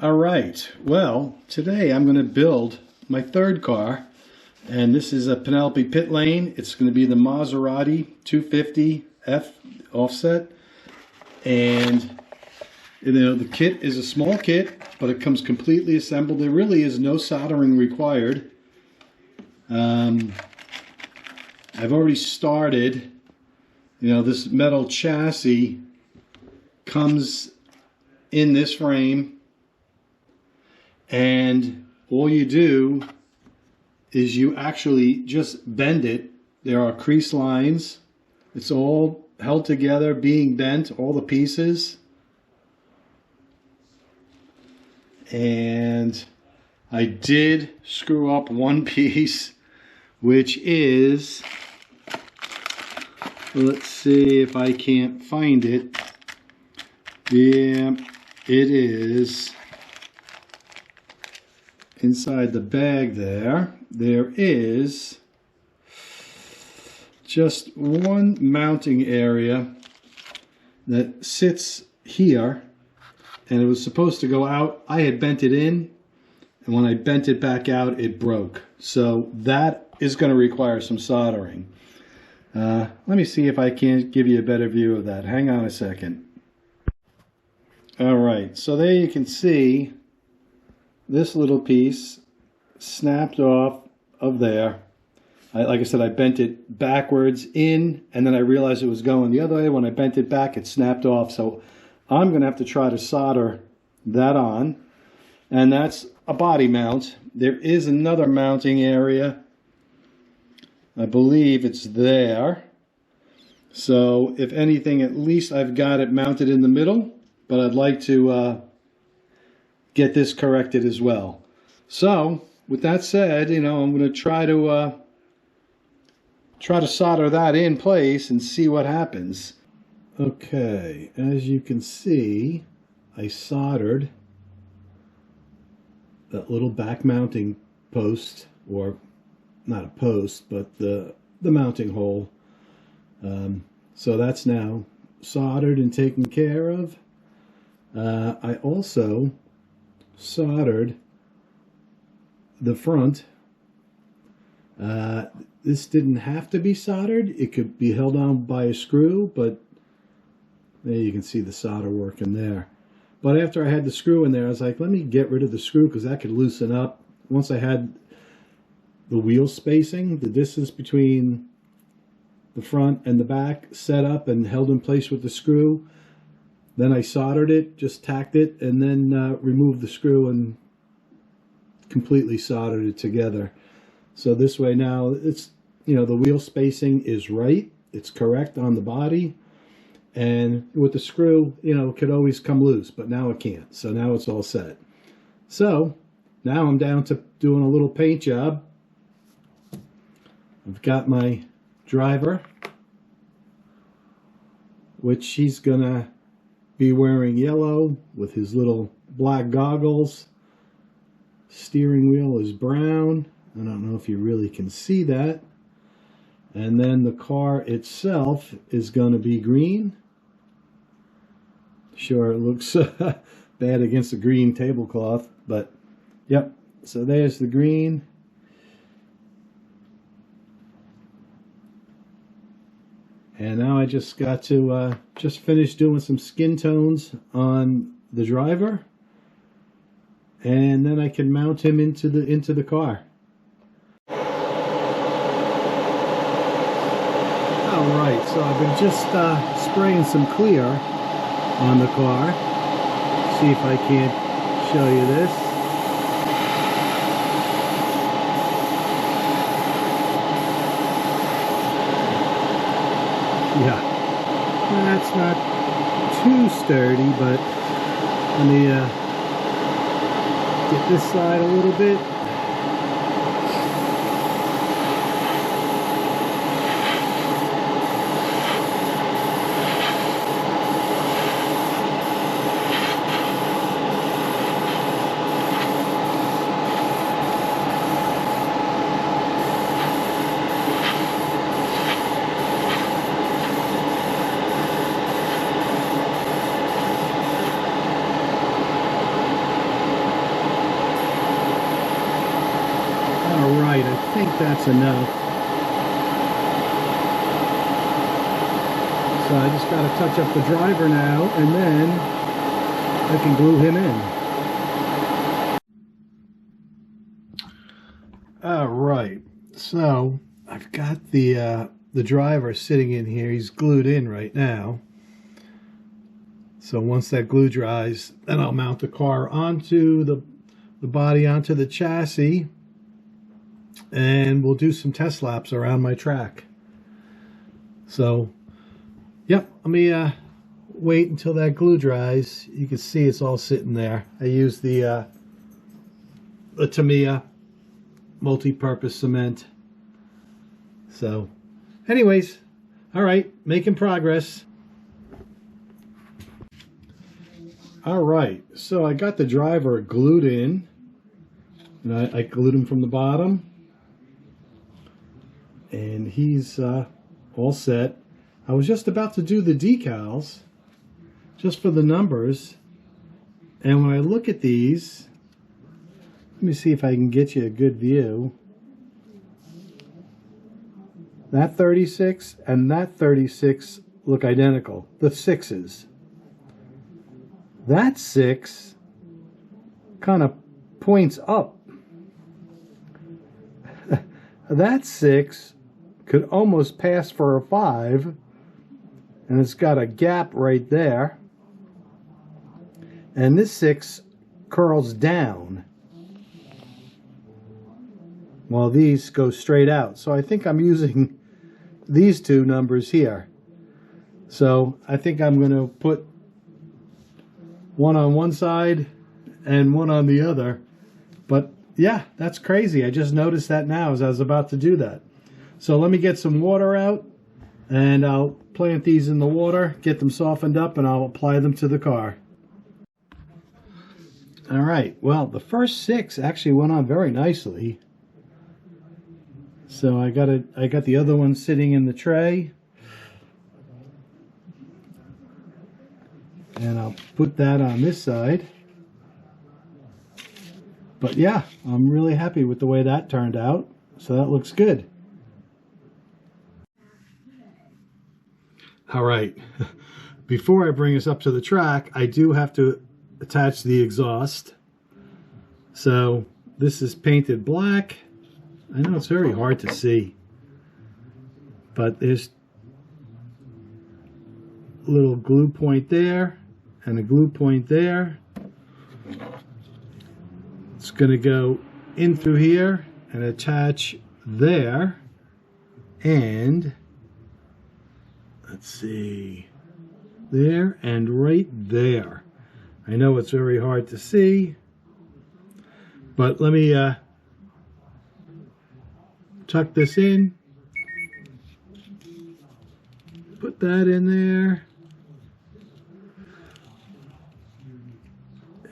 All right, well, today I'm going to build my third car, and this is a Penelope Pitlane. It's going to be the Maserati 250F offset, and you know, the kit is a small kit, but it comes completely assembled. There really is no soldering required. I've already started. You know, this metal chassis comes in this frame, and all you do is you actually just bend it. There are crease lines. It's all held together, being bent, all the pieces. And I did screw up one piece, which is, let's see if I can't find it. Yeah, it is inside the bag there. There is just one mounting area that sits here, and it was supposed to go out. I had bent it in, and when I bent it back out, it broke. So that is going to require some soldering. Let me see if I can give you a better view of that. Hang on a second. All right, so there you can see this little piece snapped off of there. Like I said, I bent it backwards in, and then I realized it was going the other way. When I bent it back, it snapped off. So I'm going to have to try to solder that on. And that's a body mount. There is another mounting area. I believe it's there. So if anything, at least I've got it mounted in the middle. But I'd like to get this corrected as well. So with that said, you know, I'm going to try to solder that in place and see what happens. Okay, as you can see, I soldered that little back mounting post, or not a post, but the mounting hole. So that's now soldered and taken care of. I also soldered the front. This didn't have to be soldered. It could be held on by a screw, but there you can see the solder working there. But after I had the screw in there, I was like, let me get rid of the screw because that could loosen up. Once I had the wheel spacing, the distance between the front and the back set up and held in place with the screw, then I soldered it, just tacked it, and then removed the screw and completely soldered it together. So this way now, it's, you know, the wheel spacing is right. It's correct on the body. And with the screw, you know, it could always come loose, but now it can't. So now it's all set. So now I'm down to doing a little paint job. I've got my driver, which he's gonna be wearing yellow with his little black goggles. Steering wheel is brown. I don't know if you really can see that. And then the car itself is going to be green. Sure, it looks bad against the green tablecloth, but yep. So there's the green. And now I just got to just finish doing some skin tones on the driver, and then I can mount him into the car. All right, so I've been just spraying some clear on the car. See if I can't show you this. Yeah, that's not too sturdy, but let me get this side a little bit. that's enough. So I just got to touch up the driver now, and then I can glue him in. All right, so I've got the driver sitting in here. He's glued in right now. So once that glue dries, then I'll mount the car onto the body onto the chassis, and we'll do some test laps around my track. So, yep, let me wait until that glue dries. You can see it's all sitting there. I use the Tamiya multi-purpose cement. So, anyways, all right, making progress. All right, so I got the driver glued in, and I glued him from the bottom, and he's all set. I was just about to do the decals, just for the numbers, and when I look at these, let me see if I can get you a good view. That 36 and that 36 look identical, the 6s. That 6 kind of points up. That 6 could almost pass for a 5, and it's got a gap right there. And this 6 curls down, while these go straight out. So I think I'm using these two numbers here. So I think I'm going to put one on one side and one on the other. But yeah, that's crazy. I just noticed that now as I was about to do that. So let me get some water out, and I'll plant these in the water, get them softened up, and I'll apply them to the car. All right, well, the first 6 actually went on very nicely. So I got the other one sitting in the tray. And I'll put that on this side. But yeah, I'm really happy with the way that turned out. So that looks good. All right, before I bring us up to the track, I do have to attach the exhaust. So this is painted black. I know it's very hard to see, but there's a little glue point there and a glue point there. It's going to go in through here and attach there, and let's see, there and right there. I know it's very hard to see, but let me tuck this in, put that in there,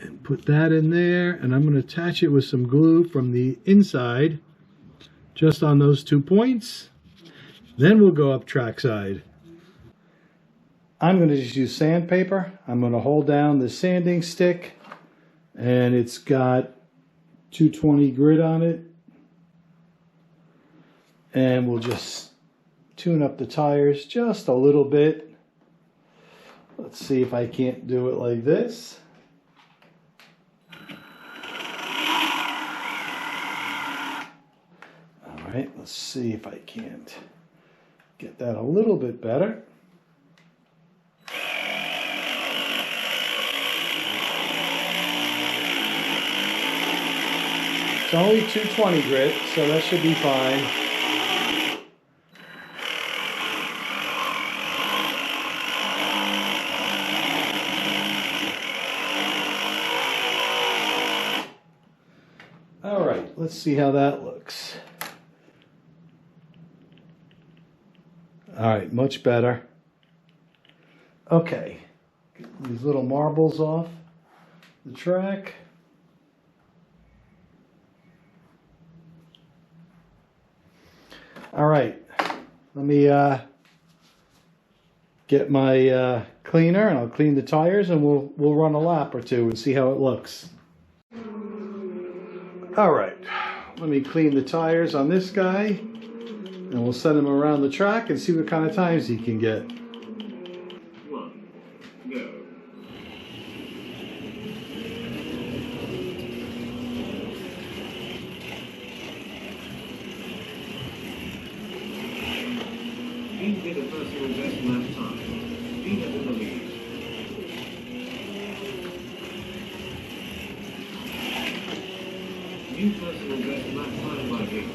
and put that in there, and I'm going to attach it with some glue from the inside just on those 2 points. Then we'll go up trackside. I'm going to just use sandpaper. I'm going to hold down the sanding stick, and it's got 220 grit on it. And we'll just tune up the tires just a little bit. Let's see if I can't do it like this. All right, let's see if I can't get that a little bit better. It's only 220 grit, so that should be fine. All right, let's see how that looks. All right, much better. Okay, get these little marbles off the track. All right, let me get my cleaner, and I'll clean the tires, and we'll run a lap or two and see how it looks. All right, Let me clean the tires on this guy, and we'll send him around the track and see what kind of times he can get. 1, go. He did a personal best lap time. He has the lead. New personal best lap time by him.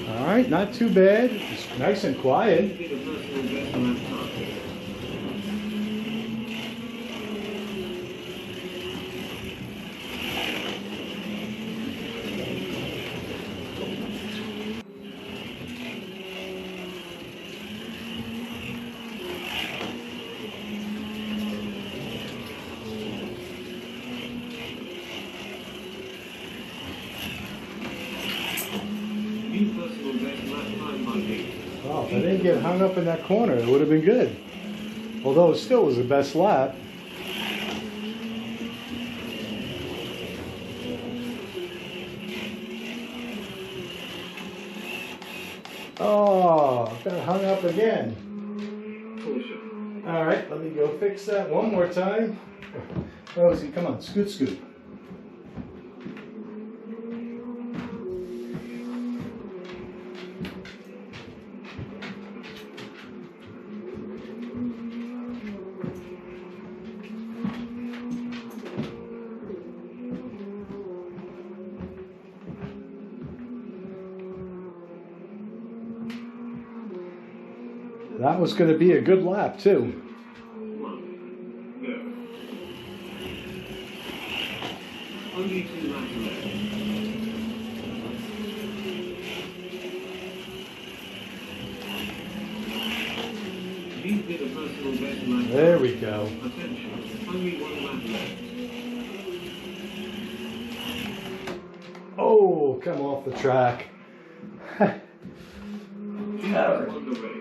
All right, not too bad. It's nice and quiet. He did a personal best lap time. Personal best lap time by me. Oh, if I didn't get hung up in that corner, it would have been good. Although it still was the best lap. Oh, got hung up again. Caution. All right, let me go fix that one more time. Rosie, come on, scoot, scoot. That was going to be a good lap, too. 1, go. Only 2 laps left. He did a personal best lap. There we go. Attention, only 1 lap left. Oh, come off the track. He has won the race.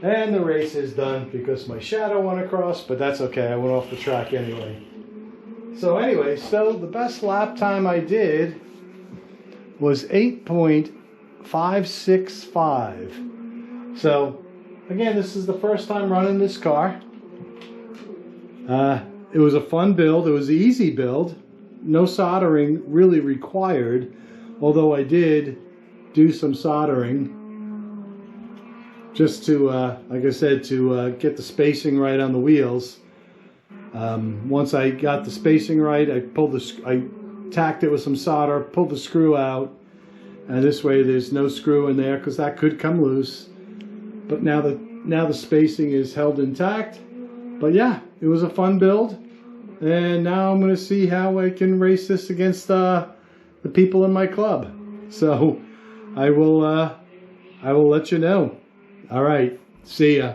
And the race is done because my shadow went across, but that's okay. I went off the track anyway. So anyway, so the best lap time I did was 8.565. So again, this is the first time running this car. It was a fun build. It was an easy build. No soldering really required, although I did do some soldering just to, like I said, to get the spacing right on the wheels. Once I got the spacing right, I tacked it with some solder, pulled the screw out, and this way there's no screw in there because that could come loose. But now the spacing is held intact. But yeah, it was a fun build, and now I'm going to see how I can race this against the people in my club. So I will let you know. All right, see ya.